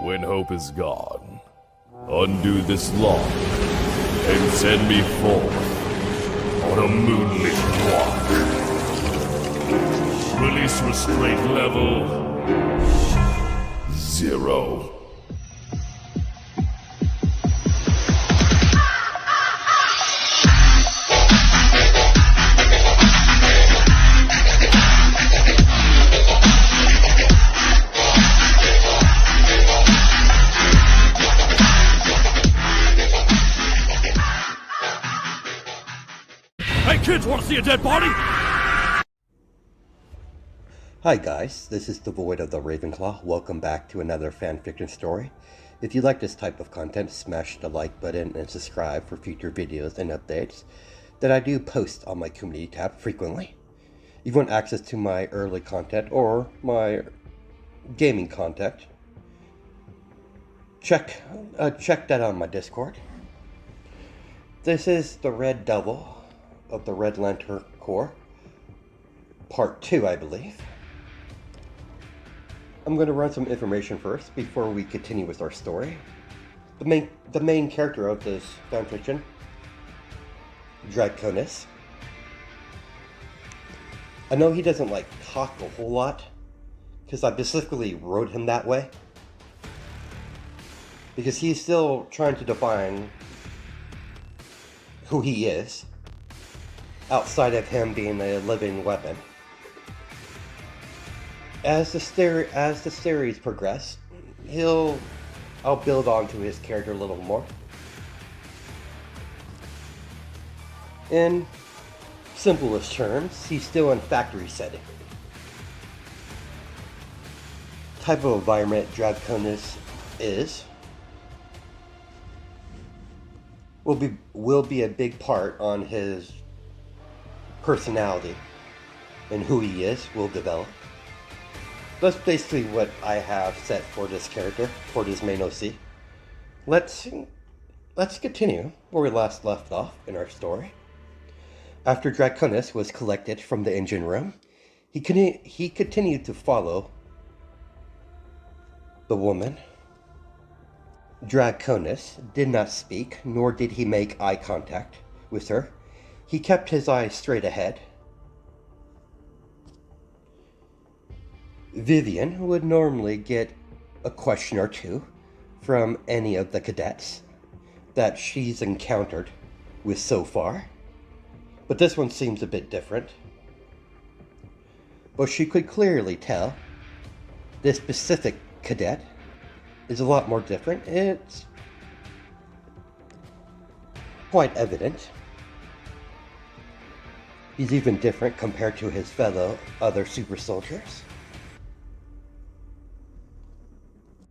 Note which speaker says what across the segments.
Speaker 1: When hope is gone, undo this lock and send me forth on a moonlit walk. Release restraint level 0. Hey kids, wanna see a dead body?
Speaker 2: Hi guys, this is the Void of the Ravenclaw. Welcome back to another fanfiction story. If you like this type of content, smash the like button and subscribe for future videos and updates that I do post on my community tab frequently. If you want access to my early content or my gaming content, check that on my Discord. This is the Red Devil of the Red Lantern Corps, part 2, I believe. I'm going to run some information first before we continue with our story. The main character of this fanfiction, Draconis. I know he doesn't talk a whole lot, because I specifically wrote him that way. Because he's still trying to define who he is, outside of him being a living weapon. As the series progresses, I'll build onto his character a little more. In simplest terms, he's still in factory setting. Type of environment Draconis will be a big part on his personality, and who he is will develop. That's basically what I have set for this character, for this main OC. Let's continue where we last left off in our story. After Draconis was collected from the engine room, he continued to follow the woman. Draconis did not speak, nor did he make eye contact with her. He kept his eyes straight ahead. Vivian would normally get a question or two from any of the cadets that she's encountered with so far, but this one seems a bit different. But she could clearly tell this specific cadet is a lot more different. It's quite evident. He's even different compared to his fellow other super soldiers.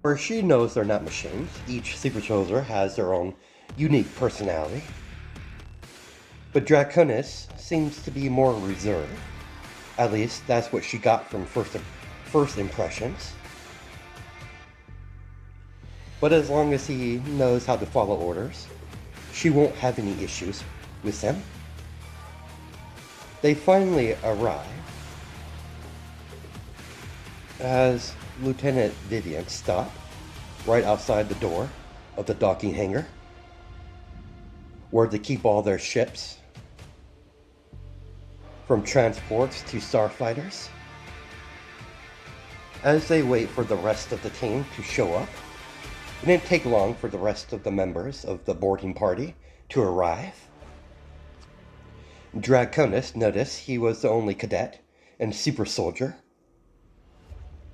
Speaker 2: Where she knows they're not machines, each super soldier has their own unique personality. But Draconis seems to be more reserved. At least that's what she got from first impressions. But as long as he knows how to follow orders, she won't have any issues with him. They finally arrive as Lieutenant Vivian stopped right outside the door of the docking hangar, where they keep all their ships, from transports to starfighters. As they wait for the rest of the team to show up, it didn't take long for the rest of the members of the boarding party to arrive. Draconis noticed he was the only cadet and super soldier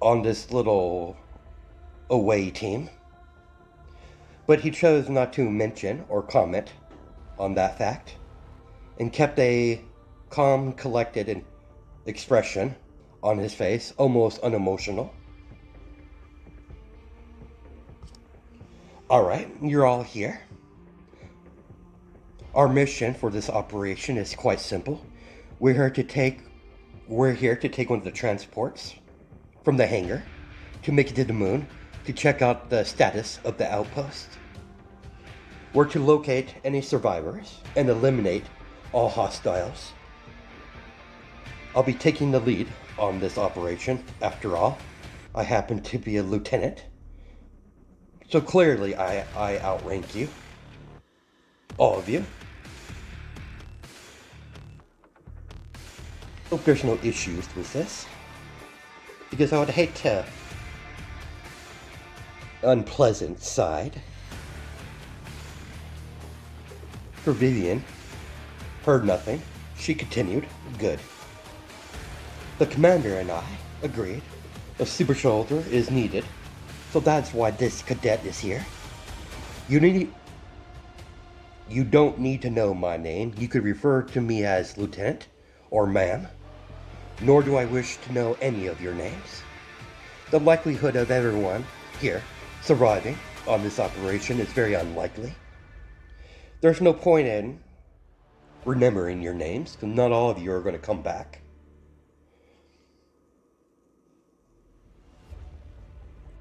Speaker 2: on this little away team, but he chose not to mention or comment on that fact and kept a calm, collected expression on his face, almost unemotional. Alright, you're all here. Our mission for this operation is quite simple. We're here to take one of the transports from the hangar to make it to the moon to check out the status of the outpost. We're to locate any survivors and eliminate all hostiles. I'll be taking the lead on this operation. After all, I happen to be a lieutenant So clearly I outrank you. All of you. Hope there's no issues with this. Because I would hate to unpleasant side. For Vivian, heard nothing. She continued. Good. The commander and I agreed. A super soldier is needed. So that's why this cadet is here. You don't need to know my name. You could refer to me as Lieutenant or Ma'am. Nor do I wish to know any of your names. The likelihood of everyone here surviving on this operation is very unlikely. There's no point in remembering your names, because not all of you are going to come back.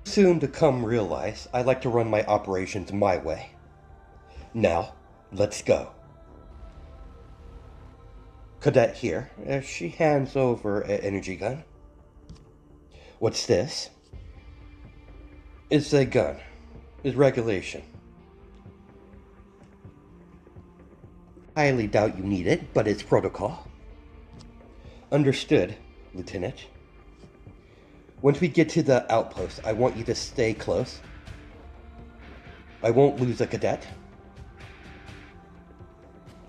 Speaker 2: Soon to come realize I like to run my operations my way. Now, let's go. Cadet here, as she hands over an energy gun. What's this? It's a gun. It's regulation. Highly doubt you need it, but it's protocol. Understood, Lieutenant. Once we get to the outpost, I want you to stay close. I won't lose a cadet.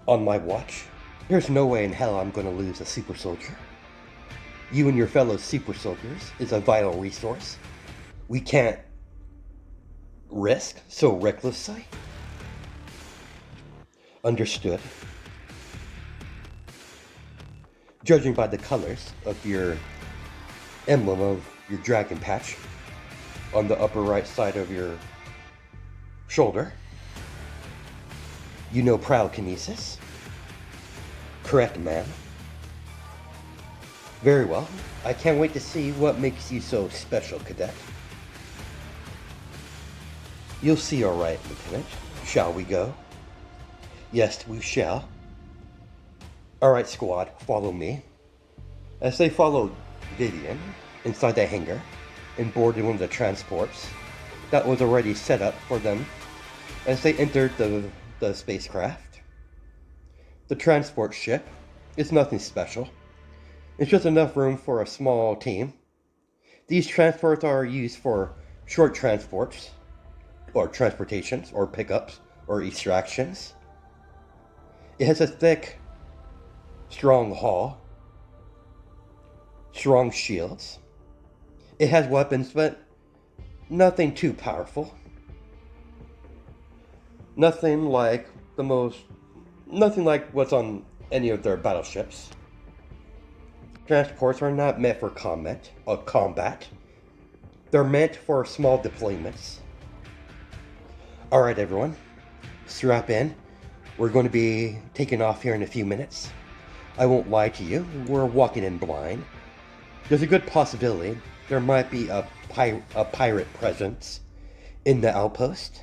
Speaker 2: On my watch. There's no way in hell I'm going to lose a super soldier. You and your fellow super soldiers is a vital resource. We can't risk so recklessly. Understood. Judging by the colors of your emblem of your dragon patch on the upper right side of your shoulder, you know proud kinesis. Correct, ma'am. Very well. I can't wait to see what makes you so special, cadet. You'll see all right, Lieutenant. Shall we go? Yes, we shall. All right, squad, follow me. As they followed Vivian inside the hangar and boarded one of the transports that was already set up for them as they entered the spacecraft. The transport ship is nothing special. It's just enough room for a small team. These transports are used for short transports, or transportations, or pickups, or extractions. It has a thick, strong hull, strong shields. It has weapons, but nothing too powerful. Nothing like what's on any of their battleships. Transports are not meant for combat. They're meant for small deployments. Alright everyone, strap in. We're going to be taking off here in a few minutes. I won't lie to you, we're walking in blind. There's a good possibility there might be a pirate presence in the outpost.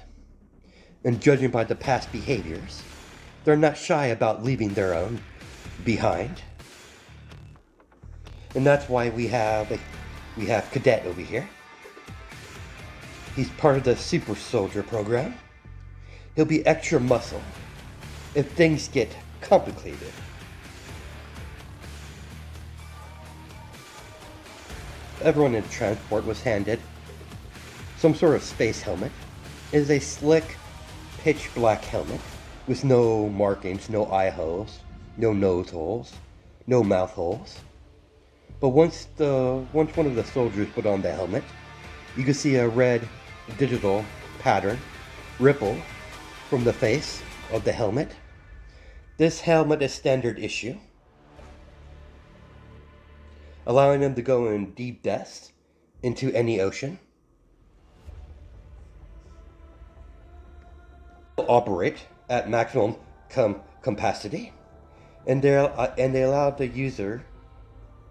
Speaker 2: And judging by the past behaviors, they're not shy about leaving their own behind. And that's why we have Cadet over here. He's part of the super soldier program. He'll be extra muscle if things get complicated. Everyone in transport was handed some sort of space helmet. It is a slick, pitch black helmet with no markings, no eye holes, no nose holes, no mouth holes. But once one of the soldiers put on the helmet, you could see a red digital pattern ripple from the face of the helmet. This helmet is standard issue, allowing them to go in deep depths into any ocean. Operate at maximum capacity, and they allow the user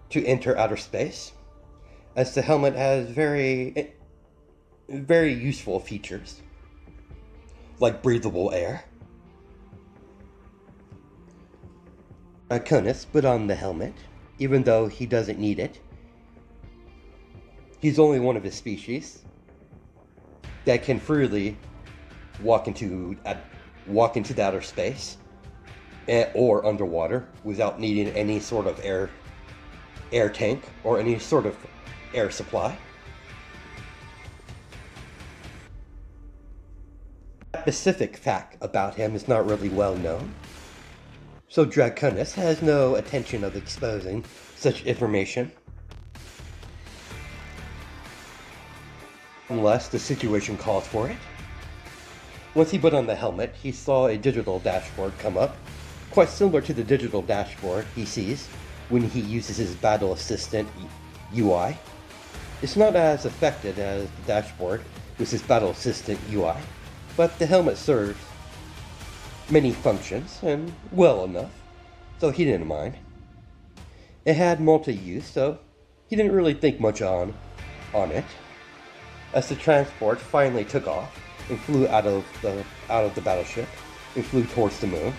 Speaker 2: to enter outer space, as the helmet has very useful features like breathable air. Iconis put on the helmet, even though he doesn't need it. He's only one of his species. that can freely walk into the outer space or underwater without needing any sort of air tank or any sort of air supply. That specific fact about him is not really well known, so Draconis has no intention of exposing such information unless the situation calls for it. Once he put on the helmet, he saw a digital dashboard come up, quite similar to the digital dashboard he sees when he uses his Battle Assistant UI. It's not as effective as the dashboard with his Battle Assistant UI, but the helmet serves many functions, and well enough, so he didn't mind. It had multi-use, so he didn't really think much on it. As the transport finally took off and flew out of the battleship and flew towards the moon.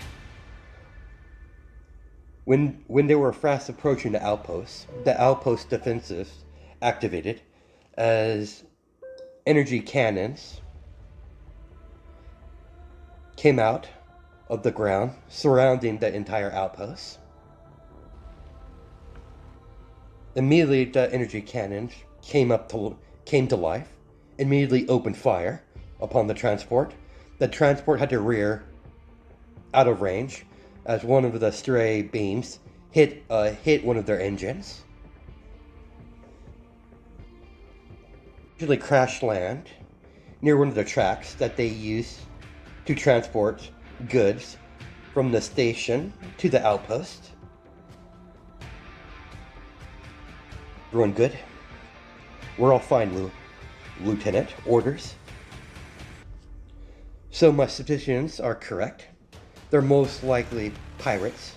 Speaker 2: When they were fast approaching the outpost defenses activated as energy cannons came out of the ground surrounding the entire outpost. Immediately, the energy cannons came to life, immediately opened fire upon the transport. The transport had to rear out of range as one of the stray beams hit one of their engines. Usually crash land near one of the tracks that they use to transport goods from the station to the outpost. Everyone good? We're all fine, Lieutenant. Orders. So my suspicions are correct. They're most likely pirates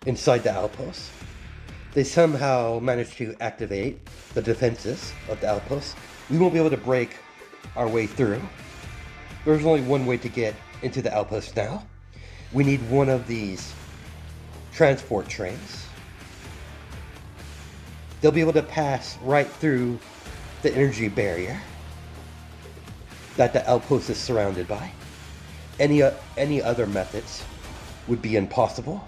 Speaker 2: inside the outpost. They somehow managed to activate the defenses of the outpost. We won't be able to break our way through. There's only one way to get into the outpost now. We need one of these transport trains. They'll be able to pass right through the energy barrier that the outpost is surrounded by. Any other methods would be impossible.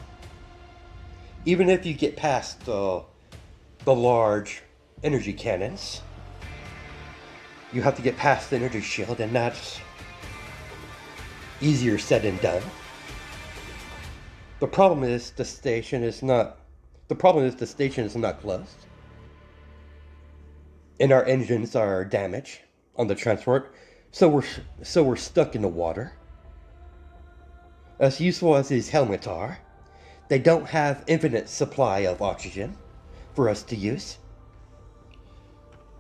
Speaker 2: Even if you get past the large energy cannons, you have to get past the energy shield, and that's easier said than done. The problem is the station is not closed, and our engines are damaged on the transport, so we're stuck in the water. As useful as these helmets are, they don't have infinite supply of oxygen for us to use.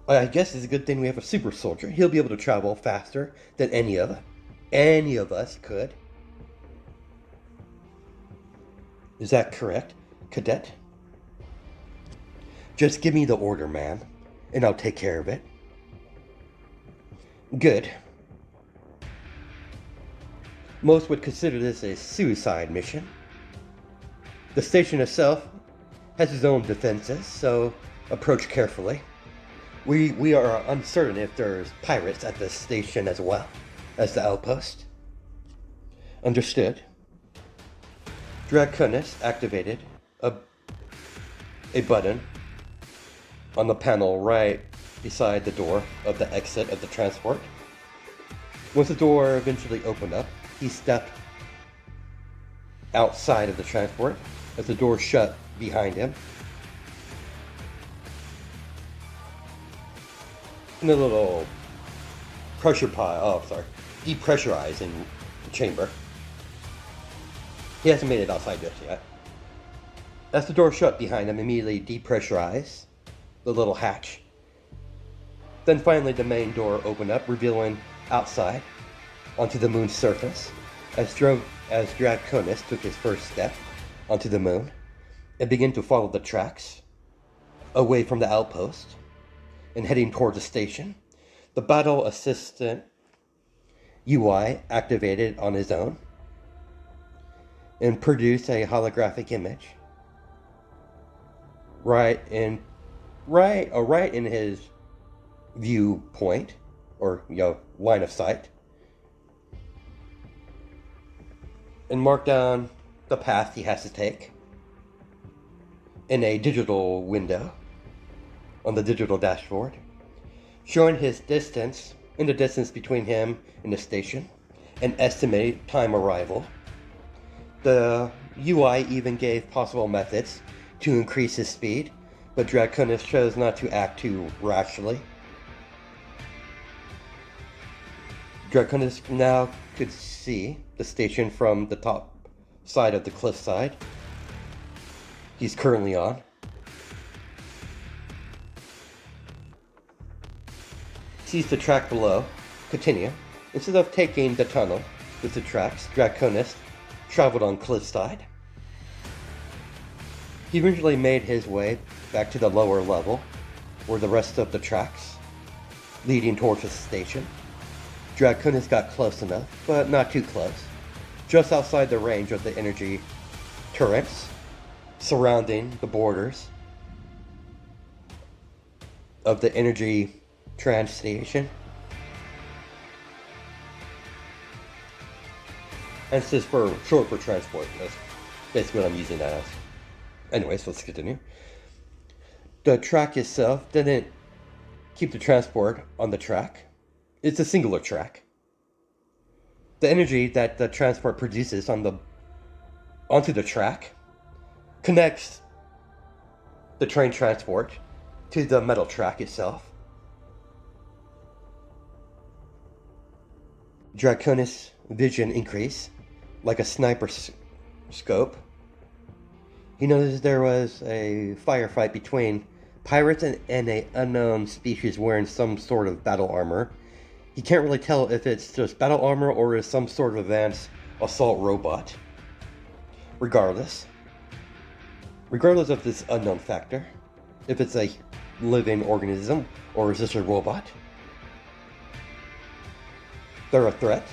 Speaker 2: I guess it's a good thing we have a super soldier. He'll be able to travel faster than any of us could. Is that correct, Cadet? Just give me the order, ma'am, and I'll take care of it. Good. Most would consider this a suicide mission. The station itself has its own defenses, so approach carefully. We are uncertain if there's pirates at the station as well as the outpost. Understood. Draconis activated a button on the panel right beside the door of the exit of the transport. Once the door eventually opened up, he stepped outside of the transport as the door shut behind him. In a little depressurizing chamber. He hasn't made it outside just yet. As the door shut behind him, immediately depressurize the little hatch. Then finally the main door opened up, revealing outside onto the moon's surface as Draconis took his first step onto the moon and began to follow the tracks away from the outpost and heading toward the station. The Battle Assistant UI activated on his own and produced a holographic image right in his viewpoint or, line of sight, and mark down the path he has to take in a digital window on the digital dashboard, showing his distance and the distance between him and the station, and estimate time arrival. The UI even gave possible methods to increase his speed, but Draconis chose not to act too rashly. Draconis now could see the station from the top side of the cliffside he's currently on. Sees the track below. Continue. Instead of taking the tunnel with the tracks, Draconis traveled on cliffside. He eventually made his way back to the lower level, where the rest of the tracks leading towards the station. Draconis got close enough, but not too close, just outside the range of the energy turrets surrounding the borders of the energy trans station. And it's just short for transport. That's basically what I'm using that as. Anyways, let's continue. The track itself didn't keep the transport on the track. It's a singular track. The energy that the transport produces onto the track connects the train transport to the metal track itself. Draconis' vision increased like a sniper scope. He noticed there was a firefight between pirates and an unknown species wearing some sort of battle armor. He can't really tell if it's just battle armor or is some sort of advanced assault robot. Regardless of this unknown factor, if it's a living organism or is this a robot, they're a threat.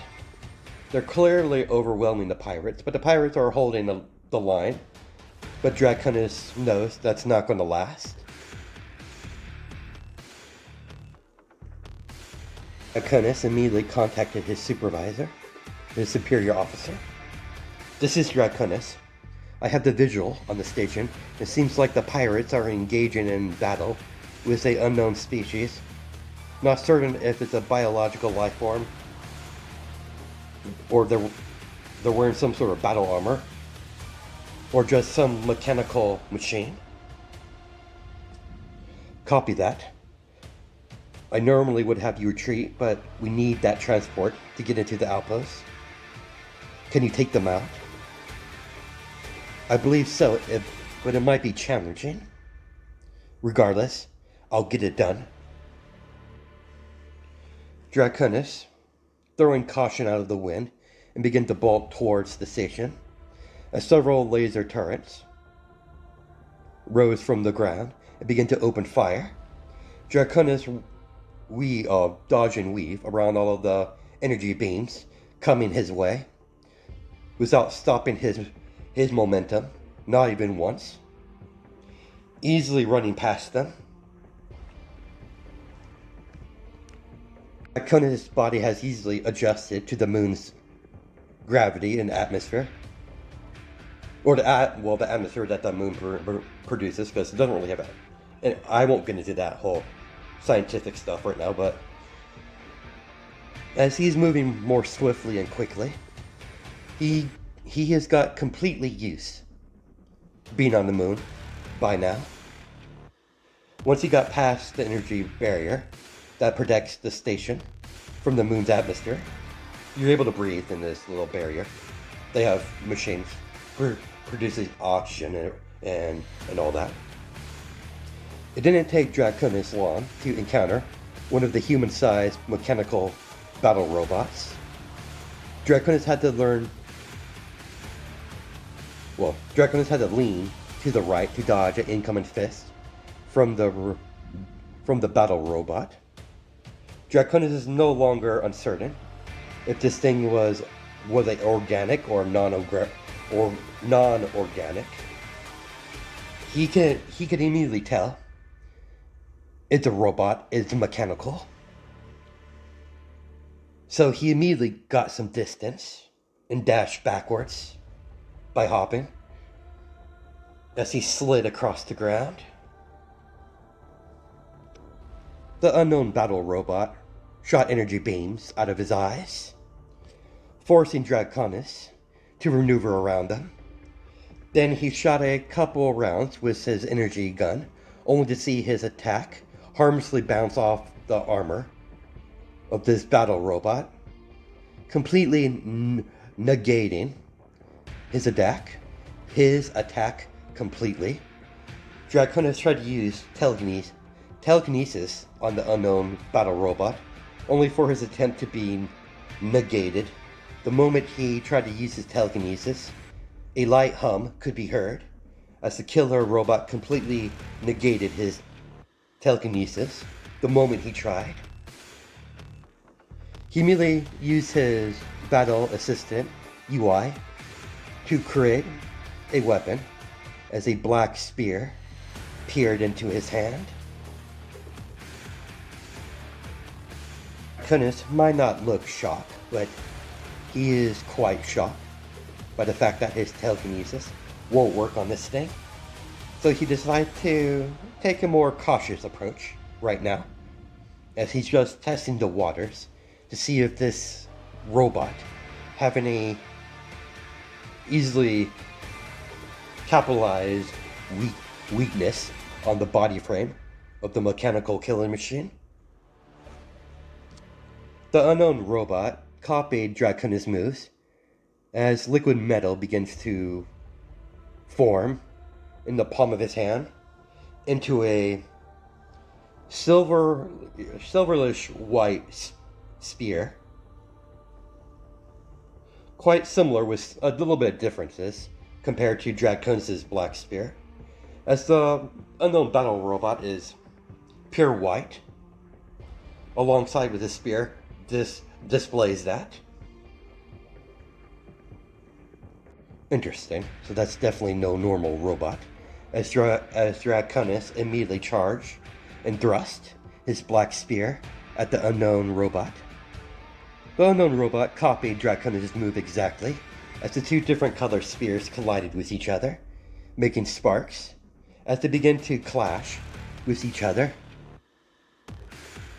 Speaker 2: They're clearly overwhelming the pirates, but the pirates are holding the line. But Draconis knows that's not going to last. Draconis immediately contacted his supervisor, his superior officer. This is Draconis. I have the visual on the station. It seems like the pirates are engaging in battle with an unknown species. Not certain if it's a biological life form or they're wearing some sort of battle armor or just some mechanical machine. Copy that. I normally would have you retreat, but we need that transport to get into the outpost. Can you take them out? I believe so, but it might be challenging. Regardless, I'll get it done. Draconis, throwing caution out of the wind, and began to bolt towards the station. As several laser turrets rose from the ground and began to open fire. Draconis dodge and weave around all of the energy beams coming his way without stopping his momentum, not even once. Easily running past them. Draconis' body has easily adjusted to the moon's gravity and atmosphere. Or the atmosphere that the moon produces, because it doesn't really have it. And I won't get into that whole scientific stuff right now, but as he's moving more swiftly and quickly, he has got completely used to being on the moon by now. Once he got past the energy barrier that protects the station from the moon's atmosphere, you're able to breathe in this little barrier. They have machines produces oxygen and all that. It didn't take Draconis long to encounter one of the human-sized mechanical battle robots. Draconis had to lean to the right to dodge an incoming fist from the battle robot. Draconis is no longer uncertain if this thing was it organic or non-organic. He could immediately tell it's a robot, it's mechanical. So he immediately got some distance and dashed backwards by hopping as he slid across the ground. The unknown battle robot shot energy beams out of his eyes, forcing Draconis to maneuver around them. Then he shot a couple rounds with his energy gun, only to see his attack harmlessly bounce off the armor of this battle robot, completely negating his attack. Completely. Draconis tried to use telekinesis on the unknown battle robot, only for his attempt to be negated. The moment he tried to use his telekinesis, a light hum could be heard as the killer robot completely negated his telekinesis the moment he tried. He immediately used his battle assistant UI to create a weapon as a black spear peered into his hand. Draconis might not look shocked, but he is quite shocked by the fact that his telekinesis won't work on this thing. So he decides to take a more cautious approach right now, as he's just testing the waters to see if this robot have any easily capitalized weakness on the body frame of the mechanical killing machine. The unknown robot copied Draconis' moves as liquid metal begins to form in the palm of his hand into a silverish white spear. Quite similar with a little bit of differences compared to Draconis' black spear, as the unknown battle robot is pure white. Alongside with his spear, this displays that. Interesting. So that's definitely no normal robot. As Draconis immediately charged and thrust his black spear at the unknown robot. The unknown robot copied Draconis' move exactly, as the two different color spears collided with each other, making sparks as they begin to clash with each other.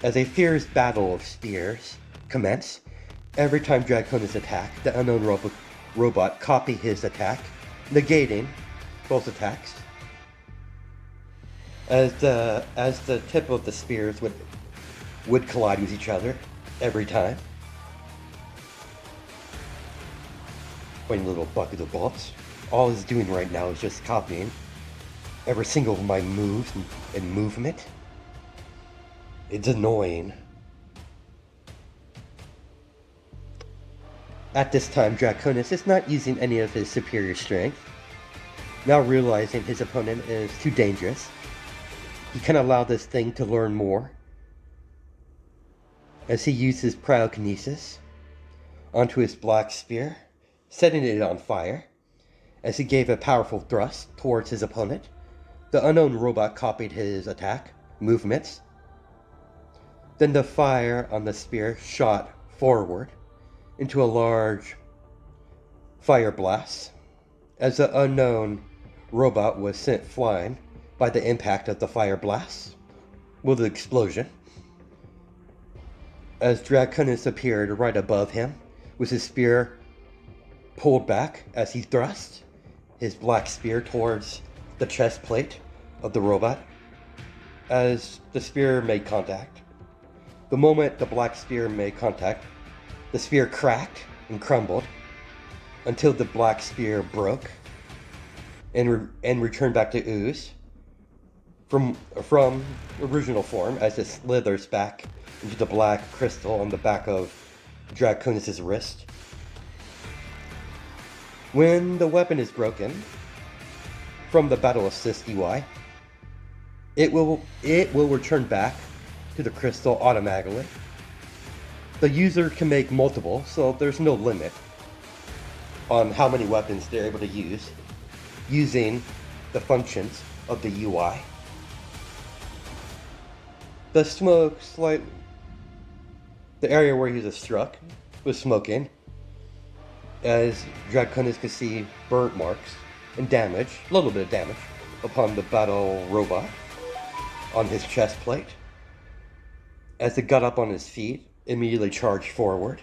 Speaker 2: As a fierce battle of spears commenced, every time Draconis attacked, the unknown robot copied his attack, negating both attacks. As the tip of the spears would collide with each other every time. Funny little bucket of bolts. All it's doing right now is just copying every single of my moves and movement. It's annoying. At this time, Draconis is not using any of his superior strength. Now realizing his opponent is too dangerous, he can allow this thing to learn more as he uses pyrokinesis onto his black spear, setting it on fire. As he gave a powerful thrust towards his opponent, the unknown robot copied his attack movements. Then the fire on the spear shot forward into a large fire blast, as the unknown robot was sent flying by the impact of the fire blast with the explosion. As Draconis appeared right above him, with his spear pulled back as he thrust his black spear towards the chest plate of the robot. As the spear made contact, the moment the black spear made contact, the spear cracked and crumbled until the black spear broke and returned back to ooze from original form as it slithers back into the black crystal on the back of Draconis' wrist. When the weapon is broken from the Battle Assist UI, it will return back to the crystal automatically. The user can make multiple, so there's no limit on how many weapons they're able to use using the functions of the UI. The The area where he was struck was smoking, as Draconis could see burnt marks and damage, a little bit of damage, upon the battle robot on his chest plate. As it got up on his feet, immediately charged forward,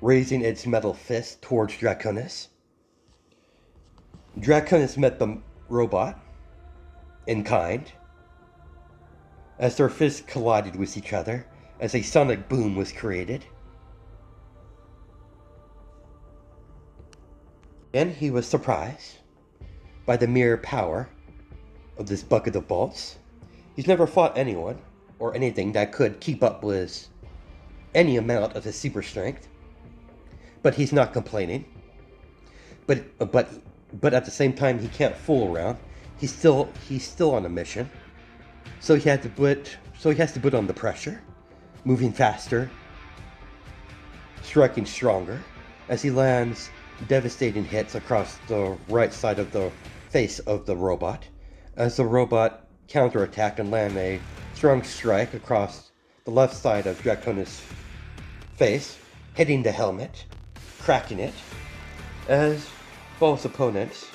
Speaker 2: raising its metal fist towards Draconis. Draconis met the robot in kind, as their fists collided with each other, as a sonic boom was created. And he was surprised by the mere power of this bucket of bolts. He's never fought anyone or anything that could keep up with any amount of his super strength, but he's not complaining. But at the same time, he can't fool around. He's still on a mission, so he has to put on the pressure, moving faster, striking stronger, as he lands devastating hits across the right side of the face of the robot, as the robot counterattacked and landed a strong strike across the left side of Draconis' face, hitting the helmet, cracking it, as both opponents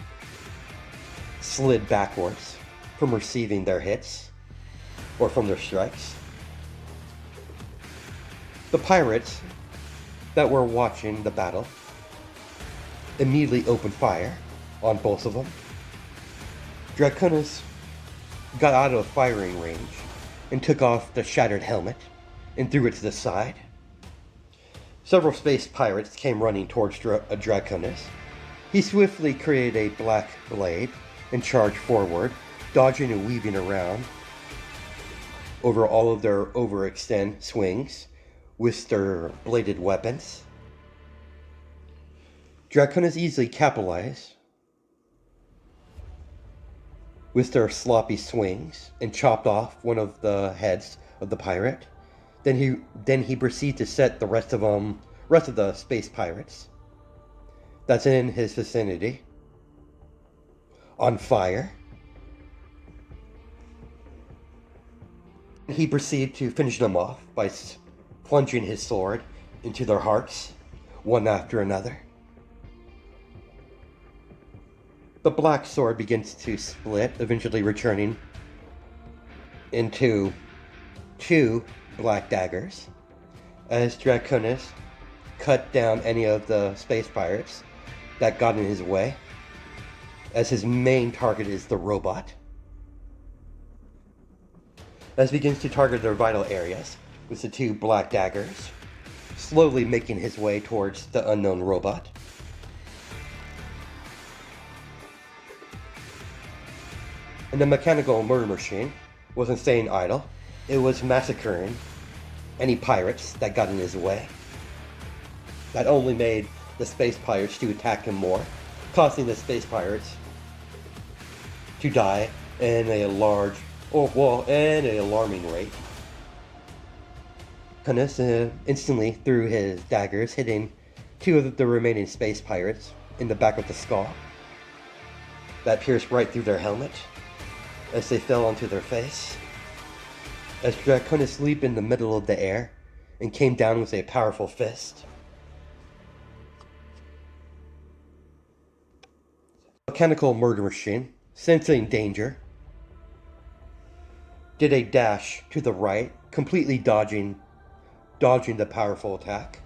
Speaker 2: slid backwards from receiving their hits, or from their strikes. The pirates that were watching the battle immediately opened fire on both of them. Draconis got out of firing range and took off the shattered helmet and threw it to the side. Several space pirates came running towards Draconis. He swiftly created a black blade and charged forward, dodging and weaving around over all of their overextend swings with their bladed weapons. Draconis easily capitalized with their sloppy swings and chopped off one of the heads of the pirate. Then he proceeded to set the rest of the space pirates that's in his vicinity on fire. He proceeded to finish them off by plunging his sword into their hearts, one after another. The black sword begins to split, eventually returning into two black daggers, as Draconis cut down any of the space pirates that got in his way, as his main target is the robot, as he begins to target their vital areas with the two black daggers, slowly making his way towards the unknown robot. And the mechanical murder machine wasn't staying idle. It was massacring any pirates that got in his way. That only made the space pirates to attack him more, causing the space pirates to die in an alarming rate. Draconis instantly threw his daggers, hitting two of the remaining space pirates in the back of the skull. That pierced right through their helmet as they fell onto their face. As Draconis leaped in the middle of the air and came down with a powerful fist. Mechanical murder machine, sensing danger, did a dash to the right, completely dodging the powerful attack.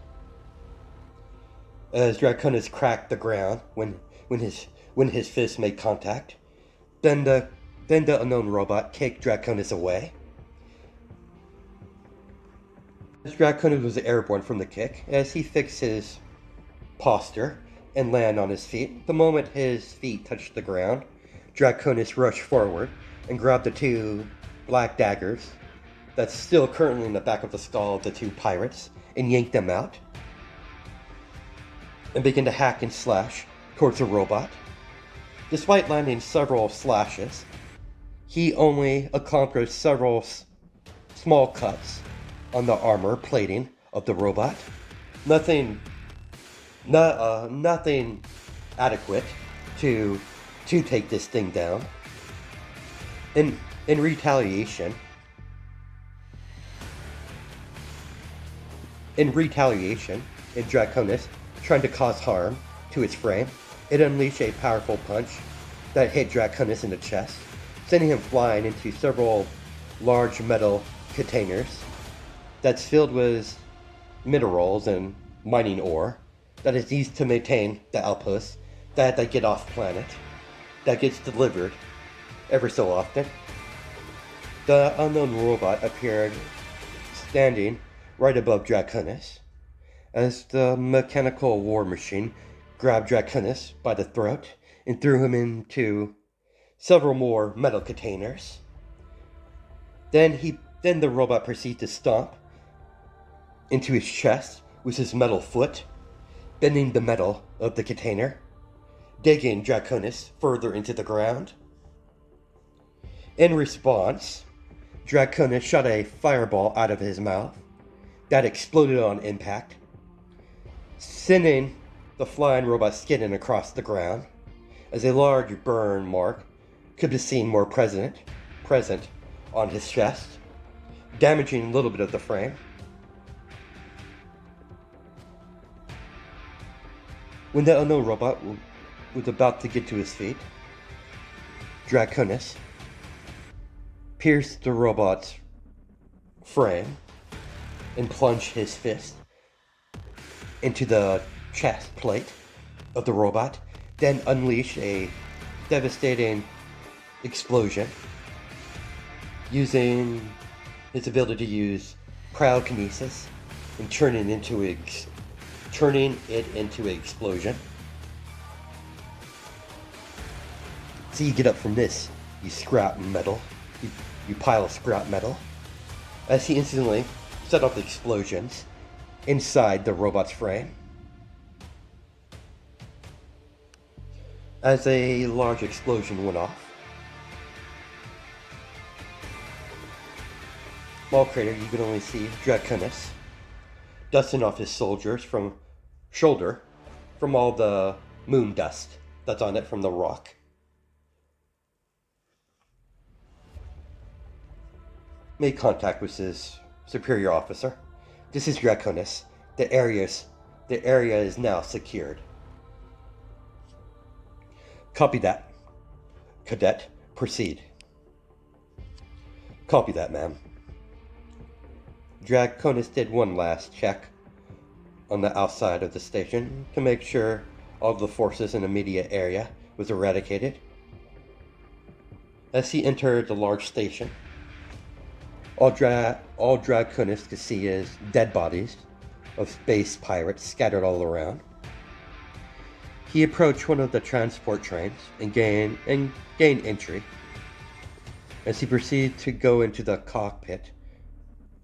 Speaker 2: As Draconis cracked the ground when his fist made contact, then the unknown robot kicked Draconis away. As Draconis was airborne from the kick, as he fixed his posture and landed on his feet, the moment his feet touched the ground, Draconis rushed forward and grabbed the two black daggers that's still currently in the back of the skull of the two pirates and yanked them out and began to hack and slash towards the robot. Despite landing several slashes, he only accomplished several small cuts on the armor plating of the robot. Nothing adequate to take this thing down. In retaliation, In retaliation, in Draconis trying to cause harm to its frame, it unleashed a powerful punch that hit Draconis in the chest, sending him flying into several large metal containers that's filled with minerals and mining ore that is used to maintain the outposts that they get off planet, that gets delivered every so often. The unknown robot appeared standing right above Draconis as the mechanical war machine grabbed Draconis by the throat and threw him into several more metal containers. Then the robot proceeded to stomp into his chest with his metal foot, bending the metal of the container, digging Draconis further into the ground. In response, Draconis shot a fireball out of his mouth that exploded on impact, sending the flying robot skidding across the ground, as a large burn mark could be seen more present on his chest, damaging a little bit of the frame. When the unknown robot was about to get to his feet, Draconis pierced the robot's frame and plunged his fist into the chest plate of the robot, then unleashed a devastating explosion using his ability to use cryokinesis and turning it into an explosion. So you get up from this, you scrap metal, you pile of scrap metal, as he instantly set off the explosions inside the robot's frame. As a large explosion went off, small crater, you can only see Draconis dusting off his shoulder from all the moon dust that's on it from the rock. Made contact with his superior officer. This is Draconis. The area is now secured. Copy that. Cadet, proceed. Copy that, ma'am. Draconis did one last check on the outside of the station to make sure all of the forces in the immediate area was eradicated. As he entered the large station, all Draconis could see is dead bodies of space pirates scattered all around. He approached one of the transport trains and gained entry. As he proceeded to go into the cockpit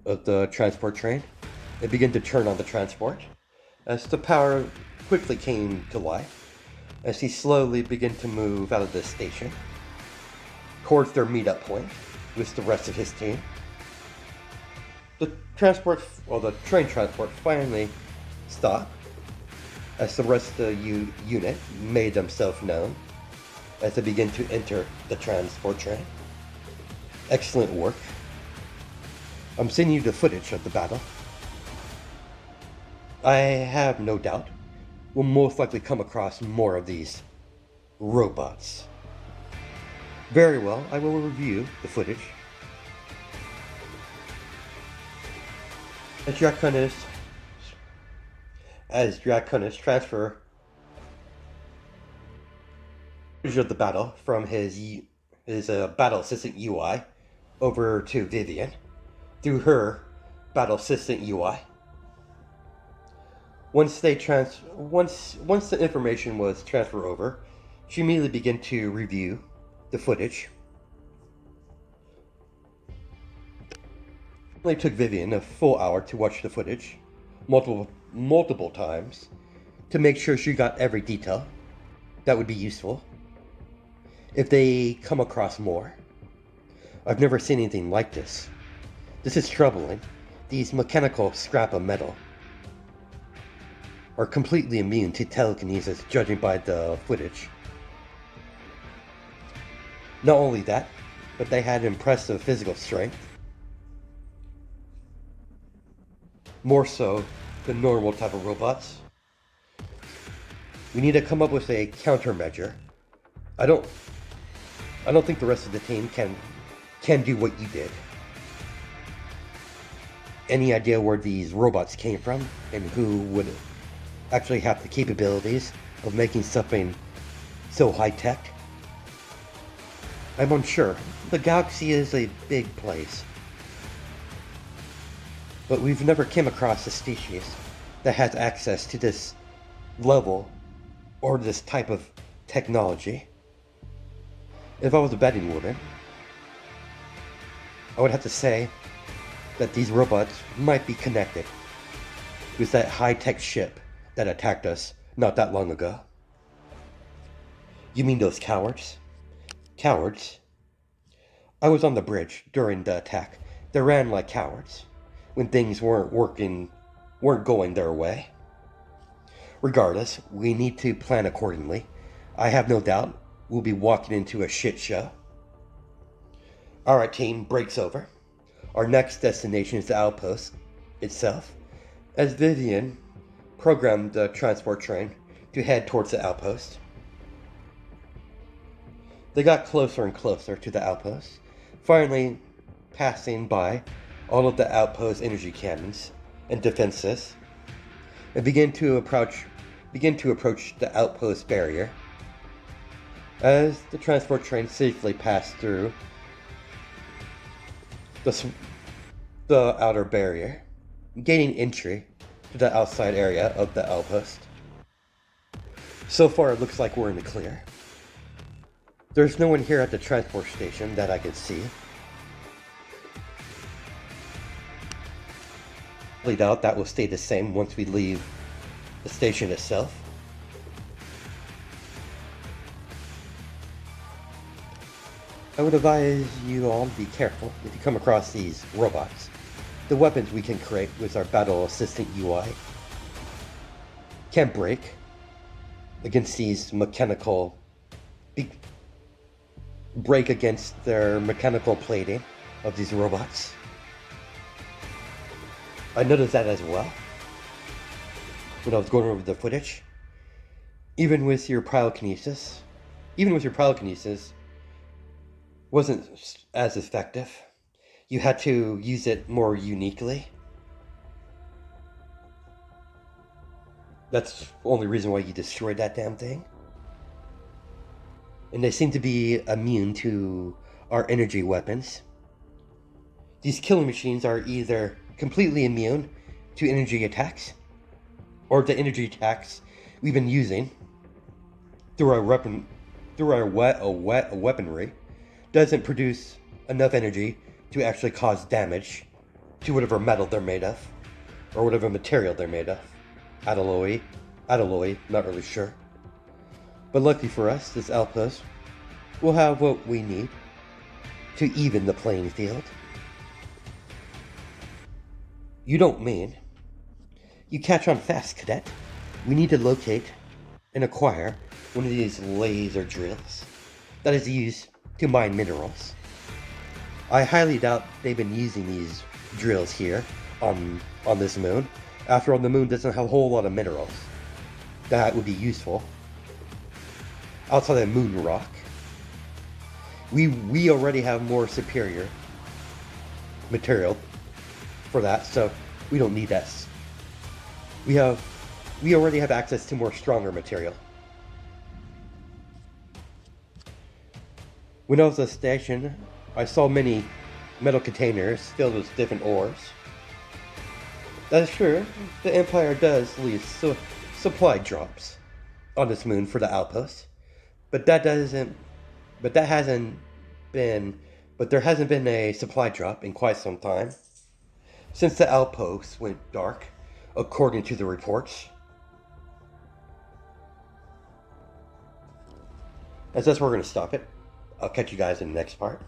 Speaker 2: of the transport train, it began to turn on the transport as the power quickly came to life as he slowly began to move out of the station towards their meetup point with the rest of his team. The train transport finally stopped as the rest of the unit made themselves known as they began to enter the transport train. Excellent work. I'm sending you the footage of the battle. I have no doubt we'll most likely come across more of these robots. Very well, I will review the footage. As Draconis transfer footage of the battle from his battle assistant UI over to Vivian through her battle assistant UI. Once the information was transferred over, she immediately began to review the footage. It only took Vivian a full hour to watch the footage, multiple times, to make sure she got every detail that would be useful if they come across more. I've never seen anything like this. This is troubling. These mechanical scrap of metal are completely immune to telekinesis, judging by the footage. Not only that, but they had impressive physical strength. More so the normal type of robots. We need to come up with a countermeasure. I don't think the rest of the team can do what you did. Any idea where these robots came from and who would actually have the capabilities of making something so high-tech? I'm unsure. The galaxy is a big place. But we've never come across a species that has access to this level or this type of technology. If I was a betting woman, I would have to say that these robots might be connected with that high-tech ship that attacked us not that long ago. You mean those cowards? Cowards? I was on the bridge during the attack. They ran like cowards when things weren't going their way. Regardless, we need to plan accordingly. I have no doubt we'll be walking into a shit show. Alright team, break's over. Our next destination is the outpost itself, as Vivian programmed the transport train to head towards the outpost. They got closer and closer to the outpost, finally passing by all of the outpost energy cannons and defenses, and begin to approach the outpost barrier. As the transport train safely passed through the outer barrier, gaining entry to the outside area of the outpost. So far it looks like we're in the clear. There's no one here at the transport station that I can see. I doubt that will stay the same once we leave the station itself. I would advise you all to be careful if you come across these robots. The weapons we can create with our battle assistant UI can break against these break against their mechanical plating of these robots. I noticed that as well when I was going over the footage. Even with your pyrokinesis wasn't as effective. You had to use it more uniquely. That's the only reason why you destroyed that damn thing. And they seem to be immune to our energy weapons. These killing machines are either completely immune to energy attacks, or the energy attacks we've been using through our weaponry doesn't produce enough energy to actually cause damage to whatever metal they're made of, or whatever material they're made of. Alloy, not really sure. But lucky for us, this outpost will have what we need to even the playing field. You don't mean? You catch on fast, cadet. We need to locate and acquire one of these laser drills that is used to mine minerals. I highly doubt they've been using these drills here on this moon. After all, the moon doesn't have a whole lot of minerals that would be useful outside of moon rock. We already have more superior material for that, so we don't need that. We already have access to more stronger material. When I was at the station, I saw many metal containers filled with different ores. That is true. The Empire does leave supply drops on this moon for the outpost, but there hasn't been a supply drop in quite some time since the outpost went dark, according to the reports. As that's where we're going to stop it. I'll catch you guys in the next part.